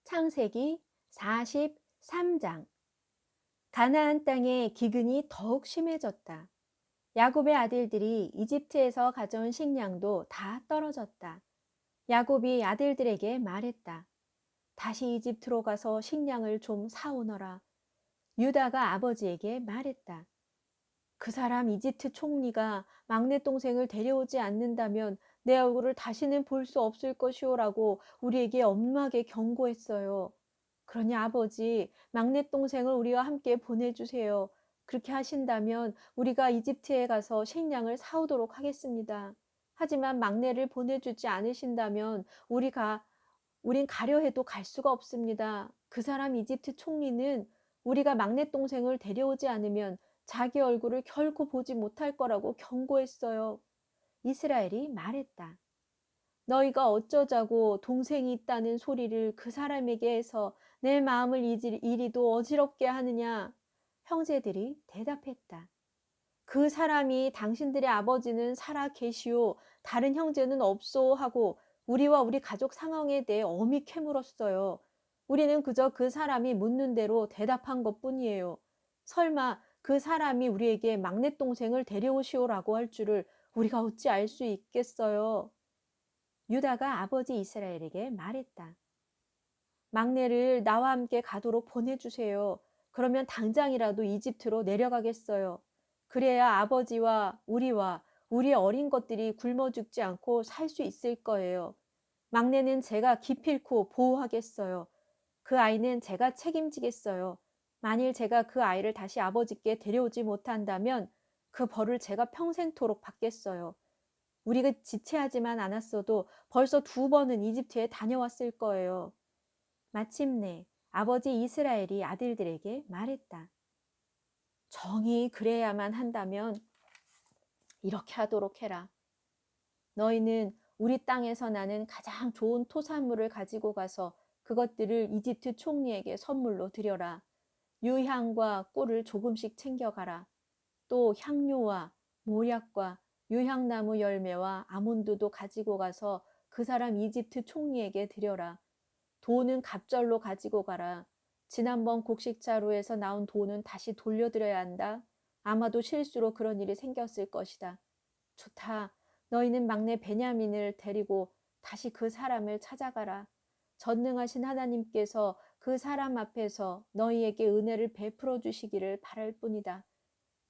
창세기 43장. 가나안 땅의 기근이 더욱 심해졌다. 야곱의 아들들이 이집트에서 가져온 식량도 다 떨어졌다. 야곱이 아들들에게 말했다. 다시 이집트로 가서 식량을 좀 사오너라. 유다가 아버지에게 말했다. 그 사람 이집트 총리가 막내 동생을 데려오지 않는다면 내 얼굴을 다시는 볼 수 없을 것이오라고 우리에게 엄하게 경고했어요. 그러니 아버지, 막내 동생을 우리와 함께 보내주세요. 그렇게 하신다면 우리가 이집트에 가서 식량을 사오도록 하겠습니다. 하지만 막내를 보내주지 않으신다면 우린 가려 해도 갈 수가 없습니다. 그 사람 이집트 총리는 우리가 막내 동생을 데려오지 않으면 자기 얼굴을 결코 보지 못할 거라고 경고했어요. 이스라엘이 말했다. 너희가 어쩌자고 동생이 있다는 소리를 그 사람에게 해서 내 마음을 이리도 어지럽게 하느냐? 형제들이 대답했다. 그 사람이 당신들의 아버지는 살아 계시오, 다른 형제는 없소 하고 우리와 우리 가족 상황에 대해 엄히 캐물었어요. 우리는 그저 그 사람이 묻는 대로 대답한 것뿐이에요. 설마 그 사람이 우리에게 막내 동생을 데려오시오라고 할 줄을 우리가 어찌 알 수 있겠어요? 유다가 아버지 이스라엘에게 말했다. 막내를 나와 함께 가도록 보내주세요. 그러면 당장이라도 이집트로 내려가겠어요. 그래야 아버지와 우리와 우리 어린 것들이 굶어 죽지 않고 살 수 있을 거예요. 막내는 제가 기필코 보호하겠어요. 그 아이는 제가 책임지겠어요. 만일 제가 그 아이를 다시 아버지께 데려오지 못한다면 그 벌을 제가 평생토록 받겠어요. 우리가 지체하지만 않았어도 벌써 2번은 이집트에 다녀왔을 거예요. 마침내 아버지 이스라엘이 아들들에게 말했다. 정이 그래야만 한다면 이렇게 하도록 해라. 너희는 우리 땅에서 나는 가장 좋은 토산물을 가지고 가서 그것들을 이집트 총리에게 선물로 드려라. 유향과 꿀을 조금씩 챙겨가라. 또 향료와 모략과 유향나무 열매와 아몬드도 가지고 가서 그 사람 이집트 총리에게 드려라. 돈은 갑절로 가지고 가라. 지난번 곡식자루에서 나온 돈은 다시 돌려드려야 한다. 아마도 실수로 그런 일이 생겼을 것이다. 좋다. 너희는 막내 베냐민을 데리고 다시 그 사람을 찾아가라. 전능하신 하나님께서 그 사람 앞에서 너희에게 은혜를 베풀어 주시기를 바랄 뿐이다.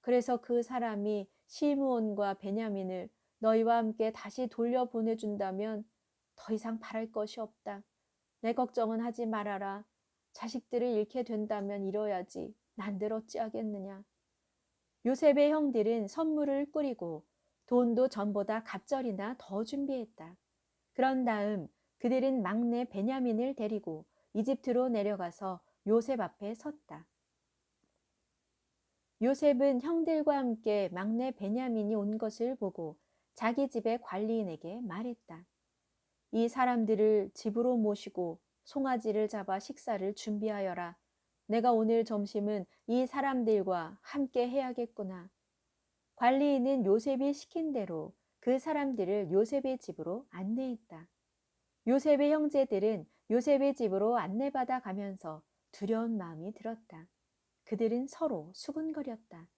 그래서 그 사람이 시므온과 베냐민을 너희와 함께 다시 돌려보내준다면 더 이상 바랄 것이 없다. 내 걱정은 하지 말아라. 자식들을 잃게 된다면 잃어야지. 난들 어찌하겠느냐. 요셉의 형들은 선물을 꾸리고 돈도 전보다 갑절이나 더 준비했다. 그런 다음 그들은 막내 베냐민을 데리고 이집트로 내려가서 요셉 앞에 섰다. 요셉은 형들과 함께 막내 베냐민이 온 것을 보고 자기 집의 관리인에게 말했다. 이 사람들을 집으로 모시고 송아지를 잡아 식사를 준비하여라. 내가 오늘 점심은 이 사람들과 함께 해야겠구나. 관리인은 요셉이 시킨 대로 그 사람들을 요셉의 집으로 안내했다. 요셉의 형제들은 요셉의 집으로 안내받아 가면서 두려운 마음이 들었다. 그들은 서로 수군거렸다.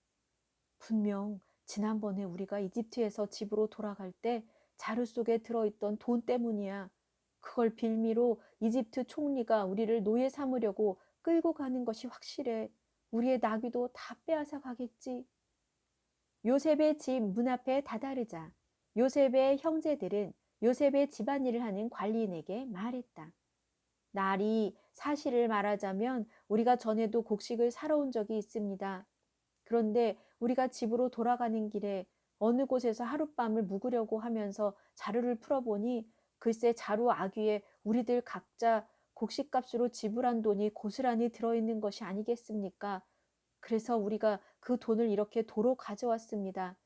분명 지난번에 우리가 이집트에서 집으로 돌아갈 때 자루 속에 들어있던 돈 때문이야. 그걸 빌미로 이집트 총리가 우리를 노예 삼으려고 끌고 가는 것이 확실해. 우리의 나귀도 다 빼앗아 가겠지. 요셉의 집 문 앞에 다다르자 요셉의 형제들은 요셉의 집안일을 하는 관리인에게 말했다. 날이 사실을 말하자면 우리가 전에도 곡식을 사러 온 적이 있습니다. 그런데 우리가 집으로 돌아가는 길에 어느 곳에서 하룻밤을 묵으려고 하면서 자루를 풀어보니 글쎄 자루 아귀에 우리들 각자 곡식값으로 지불한 돈이 고스란히 들어있는 것이 아니겠습니까? 그래서 우리가 그 돈을 이렇게 도로 가져왔습니다.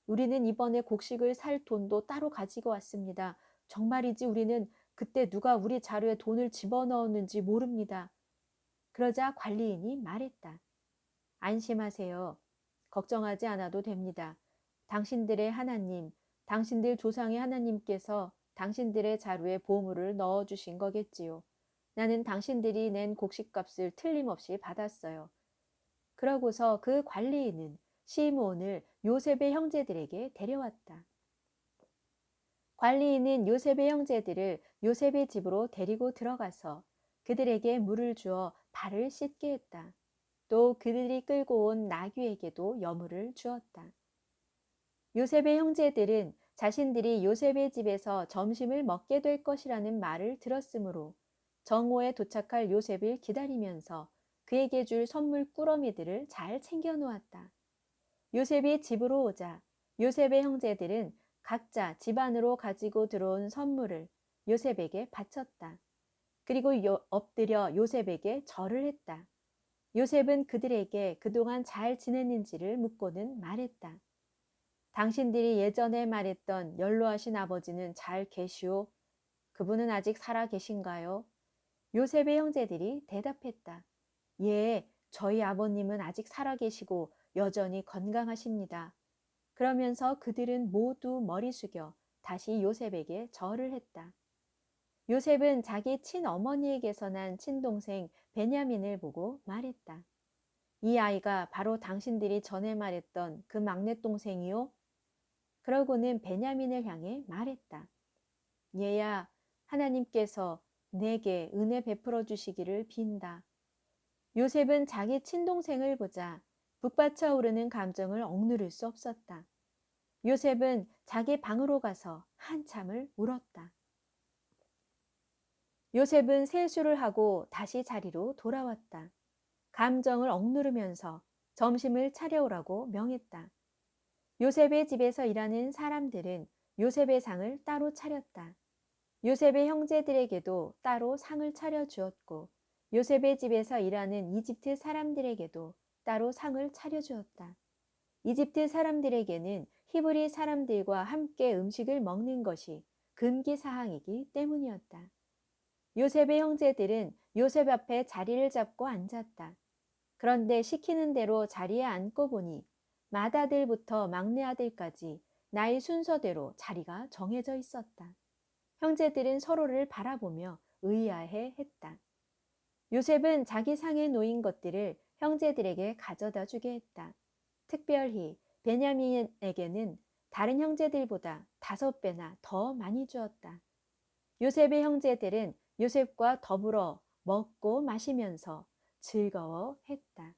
우리는 이번에 곡식을 살 돈도 따로 가지고 왔습니다. 정말이지 우리는 그때 누가 우리 자루에 돈을 집어넣었는지 모릅니다. 그러자 관리인이 말했다. 안심하세요. 걱정하지 않아도 됩니다. 당신들의 하나님, 당신들 조상의 하나님께서 당신들의 자루에 보물을 넣어주신 거겠지요. 나는 당신들이 낸 곡식값을 틀림없이 받았어요. 그러고서 그 관리인은 시므온을 요셉의 형제들에게 데려왔다. 관리인은 요셉의 형제들을 요셉의 집으로 데리고 들어가서 그들에게 물을 주어 발을 씻게 했다. 또 그들이 끌고 온 나귀에게도 여물을 주었다. 요셉의 형제들은 자신들이 요셉의 집에서 점심을 먹게 될 것이라는 말을 들었으므로 정오에 도착할 요셉을 기다리면서 그에게 줄 선물 꾸러미들을 잘 챙겨 놓았다. 요셉이 집으로 오자 요셉의 형제들은 각자 집 안으로 가지고 들어온 선물을 요셉에게 바쳤다. 그리고 엎드려 요셉에게 절을 했다. 요셉은 그들에게 그동안 잘 지냈는지를 묻고는 말했다. 당신들이 예전에 말했던 연로하신 아버지는 잘 계시오? 그분은 아직 살아 계신가요? 요셉의 형제들이 대답했다. 예, 저희 아버님은 아직 살아 계시고 여전히 건강하십니다. 그러면서 그들은 모두 머리 숙여 다시 요셉에게 절을 했다. 요셉은 자기 친어머니에게서 난 친동생 베냐민을 보고 말했다. 이 아이가 바로 당신들이 전에 말했던 그 막내 동생이요? 그러고는 베냐민을 향해 말했다. 얘야, 하나님께서 내게 은혜 베풀어 주시기를 빈다. 요셉은 자기 친동생을 보자 북받쳐 오르는 감정을 억누를 수 없었다. 요셉은 자기 방으로 가서 한참을 울었다. 요셉은 세수를 하고 다시 자리로 돌아왔다. 감정을 억누르면서 점심을 차려오라고 명했다. 요셉의 집에서 일하는 사람들은 요셉의 상을 따로 차렸다. 요셉의 형제들에게도 따로 상을 차려주었고 요셉의 집에서 일하는 이집트 사람들에게도 따로 상을 차려주었다. 이집트 사람들에게는 히브리 사람들과 함께 음식을 먹는 것이 금기 사항이기 때문이었다. 요셉의 형제들은 요셉 앞에 자리를 잡고 앉았다. 그런데 시키는 대로 자리에 앉고 보니 맏아들부터 막내 아들까지 나이 순서대로 자리가 정해져 있었다. 형제들은 서로를 바라보며 의아해 했다. 요셉은 자기 상에 놓인 것들을 형제들에게 가져다 주게 했다. 특별히 베냐민에게는 다른 형제들보다 5배나 더 많이 주었다. 요셉의 형제들은 요셉과 더불어 먹고 마시면서 즐거워했다.